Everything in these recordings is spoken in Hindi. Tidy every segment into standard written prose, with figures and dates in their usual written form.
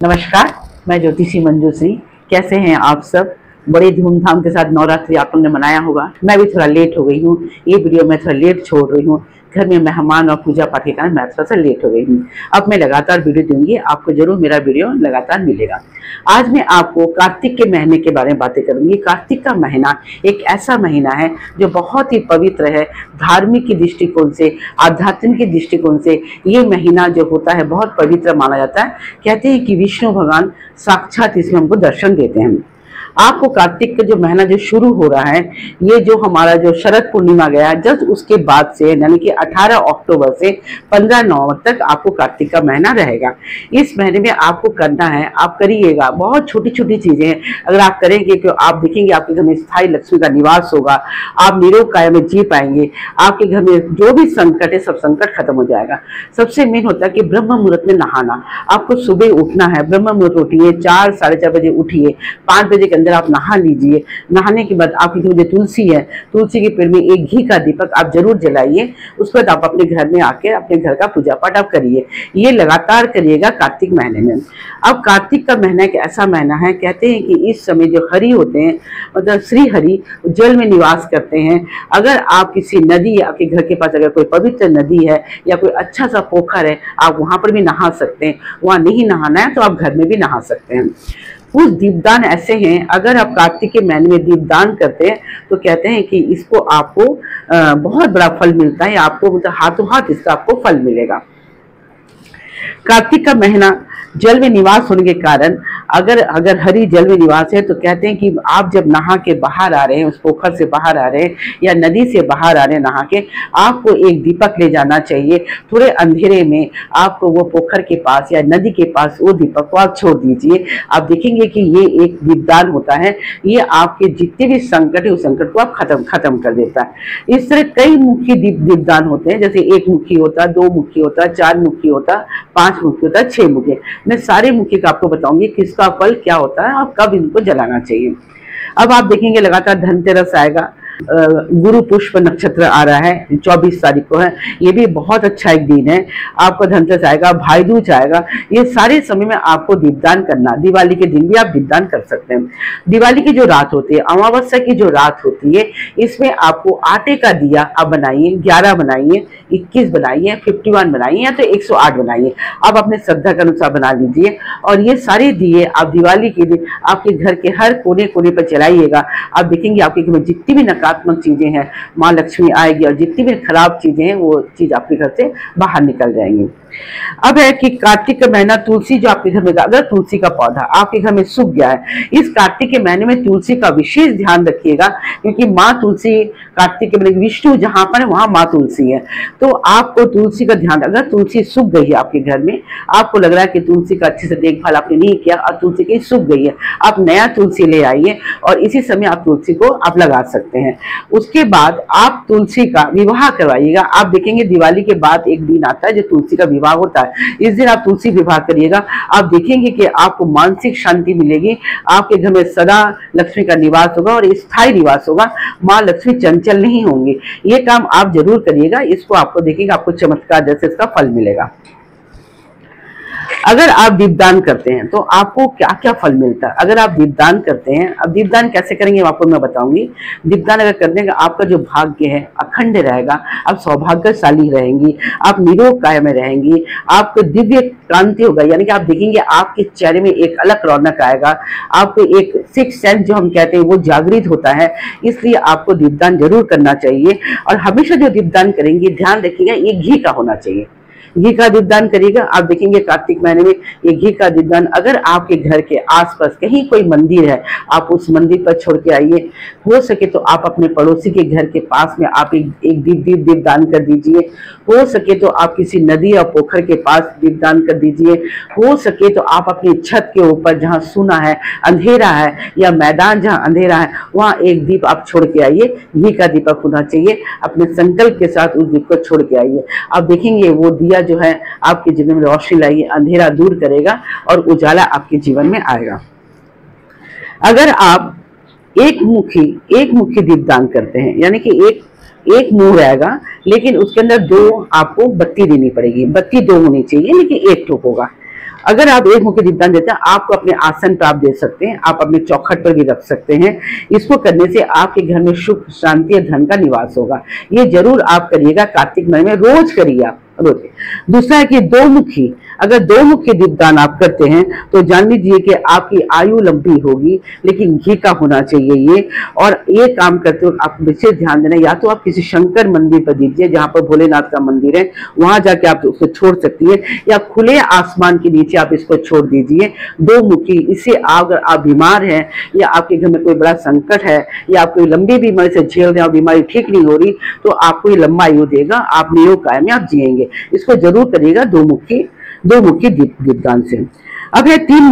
नमस्कार, मैं ज्योतिषी मंजूश्री। कैसे हैं आप सब? बड़े धूमधाम के साथ नवरात्रि आप लोगों ने मनाया होगा। मैं भी थोड़ा लेट हो गई हूँ। ये वीडियो मैं थोड़ा लेट छोड़ रही हूँ। घर में मेहमान और पूजा पाठ के कारण मैं थोड़ा सा लेट हो गई हूँ। अब मैं लगातार वीडियो दूंगी, आपको जरूर मेरा वीडियो लगातार मिलेगा। आज मैं आपको कार्तिक के महीने के बारे में बातें करूंगी। कार्तिक का महीना एक ऐसा महीना है जो बहुत ही पवित्र है। धार्मिक की दृष्टिकोण से, आध्यात्मिक की दृष्टिकोण से ये महीना जो होता है बहुत पवित्र माना जाता है। कहते हैं कि विष्णु भगवान साक्षात इसमें हमको दर्शन देते हैं। आपको कार्तिक का जो महीना जो शुरू हो रहा है, ये जो हमारा जो शरद पूर्णिमा गया है, जस्ट उसके बाद से यानी कि 18 अक्टूबर से 15 नवंबर तक आपको कार्तिक का महीना रहेगा। इस महीने में आपको करना है, आप करिएगा, बहुत छोटी छोटी चीजें हैं। अगर आप करेंगे तो आप देखेंगे आपके घर में स्थायी लक्ष्मी का निवास होगा। आप निरोग काया में जी पाएंगे। आपके घर में जो भी संकट है सब संकट खत्म हो जाएगा। सबसे मेन होता है कि ब्रह्म मुहूर्त में नहाना। आपको सुबह उठना है, ब्रह्म मुहूर्त उठिए, 4 साढ़े 4 बजे उठिए, 5 बजे के आप नहा लीजिए। नहाने के बाद आपकी जो तुलसी है, तुलसी के पेड़ में एक घी का दीपक आप जरूर जलाइए। उसके बाद आप अपने घर में आके अपने घर का पूजा पाठ आप करिए। ये लगातार करिएगा कार्तिक महीने में। अब कार्तिक का महीना एक ऐसा महीना है, कहते हैं कि इस समय जो हरि होते हैं, मतलब श्री हरि जल में निवास करते हैं। अगर आप किसी नदी, आपके घर के पास अगर कोई पवित्र नदी है या कोई अच्छा सा पोखर है, आप वहां पर भी नहा सकते हैं। वहां नहीं नहाना है तो आप घर में भी नहा सकते हैं। कुछ दीपदान ऐसे हैं, अगर आप कार्तिक के महीने में दीपदान करते हैं तो कहते हैं कि इसको आपको बहुत बड़ा फल मिलता है। आपको मतलब हाथों हाथ इसका आपको फल मिलेगा। कार्तिक का महीना जल में निवास होने के कारण अगर हरि जल में निवास है तो कहते हैं कि आप जब नहा के बाहर आ रहे हैं, उस पोखर से बाहर आ रहे हैं या नदी से बाहर आ रहे हैं नहा के, आपको एक दीपक ले जाना चाहिए। थोड़े अंधेरे में आपको वो पोखर के पास या नदी के पास वो दीपक को आप छोड़ दीजिए। आप देखेंगे कि ये एक दीपदान होता है। ये आपके जितने भी संकट है उस संकट को आप खत्म कर देता है। इस तरह कई मुखी दीपदान होते हैं, जैसे 1 मुखी होता, 2 मुखी होता, 4 मुखी होता, 5 मुखी होता, 6 मुखी। मैं सारे मुखी का आपको बताऊंगी किसका फल क्या होता है और कब इनको जलाना चाहिए। अब आप देखेंगे लगातार धनतेरस आएगा, गुरु पुष्प नक्षत्र आ रहा है, 24 तारीख को है। ये भी बहुत अच्छा एक दिन है। आपका धनतेरस आएगा, भाई दूज आएगा। ये सारे समय में आपको दीपदान करना। दिवाली के दिन भी आप दीपदान कर सकते हैं। दिवाली की जो रात होती है, अमावस्या की जो रात होती है, इसमें आपको आटे का दिया आप बनाइए, 11 बनाइए, 21 बनाइए, 51 बनाइए या तो 108 बनाइए। आप अपने श्रद्धा के अनुसार बना लीजिए और ये सारे दिए आप दिवाली के दिन आपके घर के हर कोने कोने पर जलाइएगा। आप देखेंगे आपके घर में जितनी भी नकारात्मक चीजें हैं, माँ लक्ष्मी आएगी और जितनी भी खराब चीजें हैं वो चीज आपके घर से बाहर निकल जाएंगी। अब है कि कार्तिक का महीना, तुलसी जो आपके घर में, अगर तुलसी का पौधा आपके घर में सूख गया है, इस कार्तिक के महीने में तुलसी का विशेष ध्यान रखिएगा, क्योंकि माँ तुलसी कार्तिक के महीने विष्णु जहां पर है वहां माँ तुलसी है। तो आपको तुलसी का ध्यान, अगर तुलसी सूख गई है आपके घर में, आपको लग रहा है कि तुलसी का अच्छे से देखभाल आपने नहीं किया और तुलसी कहीं सूख गई है, आप नया तुलसी ले आइए और इसी समय आप तुलसी को आप लगा सकते हैं। उसके बाद आप तुलसी का विवाह करवाइएगा। आप देखेंगे दिवाली के बाद एक दिन आता है जो तुलसी का विवाह होता है। इस दिन आप तुलसी विवाह करिएगा। आप देखेंगे कि आपको मानसिक शांति मिलेगी। आपके घर में सदा लक्ष्मी का निवास होगा और स्थायी निवास होगा। माँ लक्ष्मी चंचल नहीं होंगी। ये काम आप जरूर करिएगा। इसको आपको देखेंगे आपको चमत्कार जैसे इसका फल मिलेगा। अगर आप दीपदान करते हैं तो आपको क्या क्या फल मिलता है। अगर आप दीपदान करते हैं, अब दीपदान कैसे करेंगे आपको मैं बताऊंगी। दीपदान अगर करने का आपका जो भाग्य है अखंड रहेगा, आप सौभाग्यशाली रहेंगी, आप निरोग काया में रहेंगी, आपको दिव्य क्रांति होगा। यानी कि आप देखेंगे आपके चेहरे में एक अलग रौनक आएगा। आपको एक सिक्स सेंस जो हम कहते हैं वो जागृत होता है। इसलिए आपको दीपदान जरूर करना चाहिए। और हमेशा जो दीपदान करेंगे ध्यान रखिएगा ये घी का होना चाहिए। घी का दीपदान करिएगा। आप देखेंगे कार्तिक महीने में ये घी का दीपदान, अगर आपके घर के आसपास कहीं कोई मंदिर है आप उस मंदिर पर छोड़ के आइए। हो सके तो आप अपने पड़ोसी के घर के पास में आप एक दीपदान कर दीजिए। हो सके तो आप किसी नदी या पोखर के पास दीपदान कर दीजिए। हो सके तो आप अपनी छत के ऊपर जहाँ सुना है, अंधेरा है या मैदान जहाँ अंधेरा है वहाँ एक दीप आप छोड़ के आइए। घी का दीपक होना चाहिए। अपने संकल्प के साथ उस दीप को छोड़ के आइए। आप देखेंगे वो दिया जो है आपके जीवन में रोशनी लाएगी, अंधेरा दूर करेगा और उजाला आपके जीवन में आएगा। अगर आप एक मुखी दीपदान करते हैं, यानी कि एक मुंह रहेगा लेकिन उसके अंदर 2 आपको बत्ती देनी पड़ेगी। बत्ती 2 होनी चाहिए लेकिन 1 ठोक होगा। अगर आप एक मुखी दीपदान देते हैं, आपको अपने आसन पर आप दे सकते हैं, आप अपने चौखट पर भी रख सकते हैं। इसको करने से आपके घर में सुख शांति और धन का निवास होगा। ये जरूर आप करिएगा, कार्तिक महीने में रोज करिए आप रोज। दूसरा है कि दो मुखी, अगर दो मुखी दीपदान आप करते हैं तो जान लीजिए कि आपकी आयु लंबी होगी, लेकिन घी का होना चाहिए ये। और ये काम करते हुए आप विशेष ध्यान देना, या तो आप किसी शंकर मंदिर पर दीजिए जहां पर भोलेनाथ का मंदिर है, वहां जाके आप उसको छोड़ सकती है, या खुले आसमान के नीचे आप इसको छोड़ दीजिए दो मुखी। इससे अगर आप बीमार हैं या आपके घर में कोई बड़ा संकट है या आप कोई लंबी बीमारी से झेल रहे हैं और बीमारी ठीक नहीं हो रही, तो आपको ये लंबा आयु देगा, आप नियोग कायम में आप जिएंगे। इसको जरूर करिएगा दो मुखी दीपदान से। अब है तीन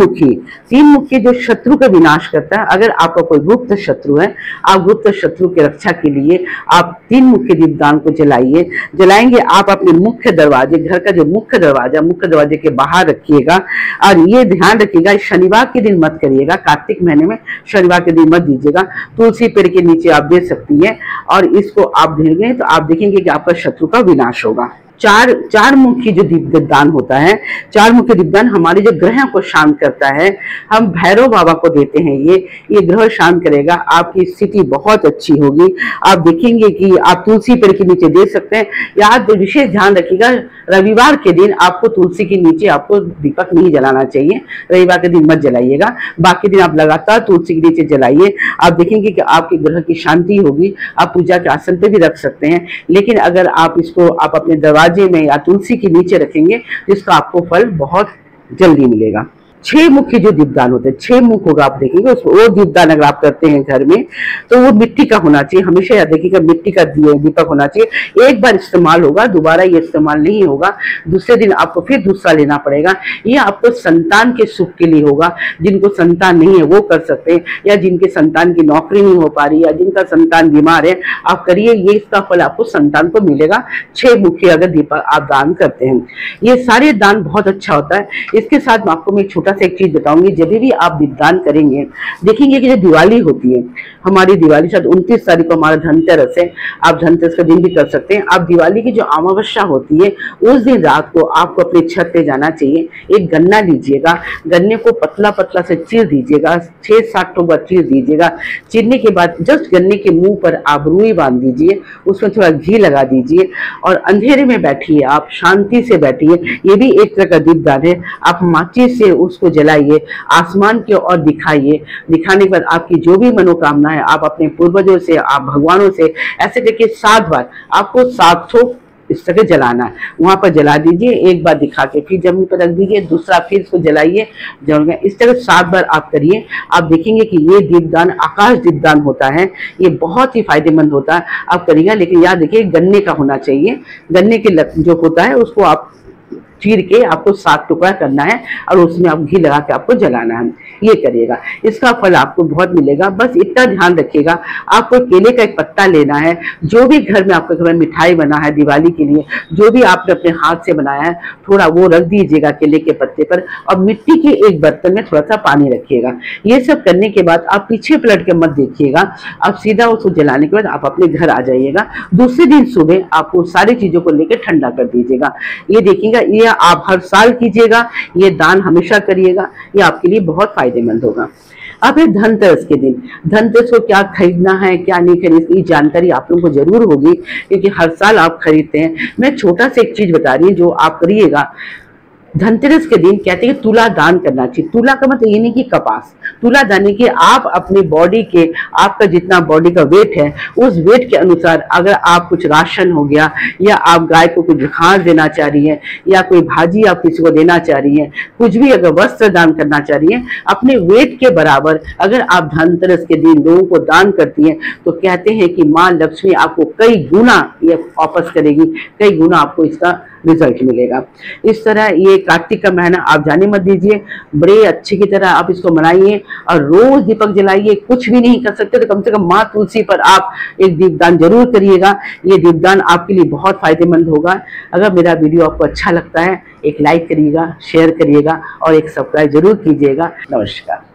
मुखी जो शत्रु का विनाश करता है। अगर आपका कोई गुप्त शत्रु है, आप गुप्त शत्रु की रक्षा के लिए आप तीन मुखी दीपदान को जलाएंगे आप अपने मुख्य दरवाजे, घर का जो मुख्य दरवाजे के बाहर रखिएगा। और ये ध्यान रखिएगा, शनिवार के दिन मत करिएगा, कार्तिक महीने में शनिवार के दिन मत दीजिएगा। तुलसी पेड़ के नीचे आप दे सकती है, और इसको आप देंगे तो आप देखेंगे कि आपका शत्रु का विनाश होगा। चार मुखी जो दीपदान होता है, चार मुखी दीपदान हमारे जो ग्रह को शांत करता है, हम भैरव बाबा को देते हैं। ये ग्रह शांत करेगा, आपकी स्थिति बहुत अच्छी होगी। आप देखेंगे कि आप तुलसी पेड़ के नीचे दे सकते हैं। याद विशेष ध्यान रखिएगा, रविवार के दिन आपको तुलसी के नीचे आपको दीपक नहीं जलाना चाहिए, रविवार के दिन मत जलाइएगा, बाकी दिन आप लगातार तुलसी के नीचे जलाइए। आप देखेंगे कि आपके ग्रह की शांति होगी। आप पूजा के आसन पे भी रख सकते हैं, लेकिन अगर आप इसको आप अपने दरवाजे में या तुलसी के नीचे रखेंगे, जिसका आपको फल बहुत जल्दी मिलेगा। 6 मुखी जो दीपदान होते हैं, 6 मुख होगा, आप देखेंगे उसको। वो दीपदान अगर आप करते हैं घर में तो वो मिट्टी का होना चाहिए, हमेशा याद रखिएगा मिट्टी का दीपक होना चाहिए। एक बार इस्तेमाल होगा, दोबारा ये इस्तेमाल नहीं होगा, दूसरे दिन आपको फिर दूसरा लेना पड़ेगा। ये आपको संतान के सुख के लिए होगा। जिनको संतान नहीं है वो कर सकते हैं, या जिनके संतान की नौकरी नहीं हो पा रही या जिनका संतान बीमार है, आप करिए, ये इसका फल आपको संतान को मिलेगा। 6 मुखी अगर दीपक आप दान करते हैं, ये सारे दान बहुत अच्छा होता है। इसके साथ मैं आपको मैं छोटा से एक चीज बताऊंगी, जब भी आप दीपदान करेंगे, देखेंगे कि जब दिवाली होती है, हमारी दिवाली शायद 29 तारीख को हमारा धनतेरस है, आप धनतेरस का दिन भी कर सकते हैं। आप दिवाली की जो अमावस्या होती है उस दिन रात को आपको अपनी छत पे जाना चाहिए। एक गन्ना लीजिएगा, गन्ने को पतला पतला से चीर दीजिएगा, 6-7 टुकड़ा चीर दीजिएगा। चीरने के बाद जस्ट गन्ने के मुंह पर आप रुई बांध दीजिए, उसमें थोड़ा घी लगा दीजिए और अंधेरे में बैठिए, आप शांति से बैठिए। ये भी एक तरह का दीपदान है। आप माचिस से उसको जलाइए, आसमान की ओर दिखाइए। दिखाने के बाद आपकी जो भी मनोकामना है, आप अपने पूर्वजों से, आप भगवानों से ऐसे करके 7 बार आपको 7 ठोक इस तरह जलाना है, वहां पर जला दीजिए। एक बार दिखा के फिर जमीन पर रख दीजिए, दूसरा फिर इसको जलाइए, जल गया। इस तरह 7 बार आप करिए। आप देखेंगे कि ये दीपदान आकाश दीपदान होता है, ये बहुत ही फायदेमंद होता है। आप करिएगा, लेकिन याद रखिए गन्ने का होना चाहिए। गन्ने के जो होता है उसको आप चीर के आपको 7 टुकड़ा करना है और उसमें आप घी लगा के आपको जलाना है। ये करिएगा, इसका फल आपको बहुत मिलेगा। बस इतना ध्यान रखिएगा, आपको केले का एक पत्ता लेना है। जो भी घर में आपके घर में मिठाई बना है दिवाली के लिए, जो भी आपने अपने हाथ से बनाया है, थोड़ा वो रख दीजिएगा केले के पत्ते पर, और मिट्टी के एक बर्तन में थोड़ा सा पानी रखिएगा। ये सब करने के बाद आप पीछे पलट के मत देखिएगा, आप सीधा उसको जलाने के बाद आप अपने घर आ जाइएगा। दूसरे दिन सुबह आपको सारी चीजों को लेकर ठंडा कर दीजिएगा। ये देखिएगा, ये आप हर साल कीजिएगा, ये दान हमेशा करिएगा, ये आपके लिए बहुत फायदेमंद होगा। अब है धनतेरस के दिन, धनतेरस को क्या खरीदना है क्या नहीं खरीदना, जानकारी आप लोगों को जरूर होगी, क्योंकि हर साल आप खरीदते हैं। मैं छोटा सा एक चीज बता रही हूँ जो आप करिएगा। धनतेरस के दिन कहते हैं तुला दान करना चाहिए। तुला का मतलब ये नहीं कि कपास, तुला दान कि आप अपनी बॉडी के, आपका जितना बॉडी का वेट है उस वेट के अनुसार, अगर आप कुछ राशन हो गया, या आप गाय को कुछ घास देना चाह रही है, या कोई भाजी आप किसी को देना चाह रही है, कुछ भी अगर वस्त्र दान करना चाह रही है, अपने वेट के बराबर अगर आप धनतेरस के दिन लोगों को दान करती हैं, तो कहते हैं कि माँ लक्ष्मी आपको कई गुना ये वापस करेगी, कई गुना आपको इसका रिजल्ट मिलेगा। इस तरह ये कार्तिक का महीना आप जाने मत दीजिए, बड़े अच्छे की तरह आप इसको मनाइए और रोज दीपक जलाइए। कुछ भी नहीं कर सकते तो कम से कम माँ तुलसी पर आप एक दीपदान जरूर करिएगा। ये दीपदान आपके लिए बहुत फायदेमंद होगा। अगर मेरा वीडियो आपको अच्छा लगता है, एक लाइक करिएगा, शेयर करिएगा और एक सब्सक्राइब जरूर कीजिएगा। नमस्कार।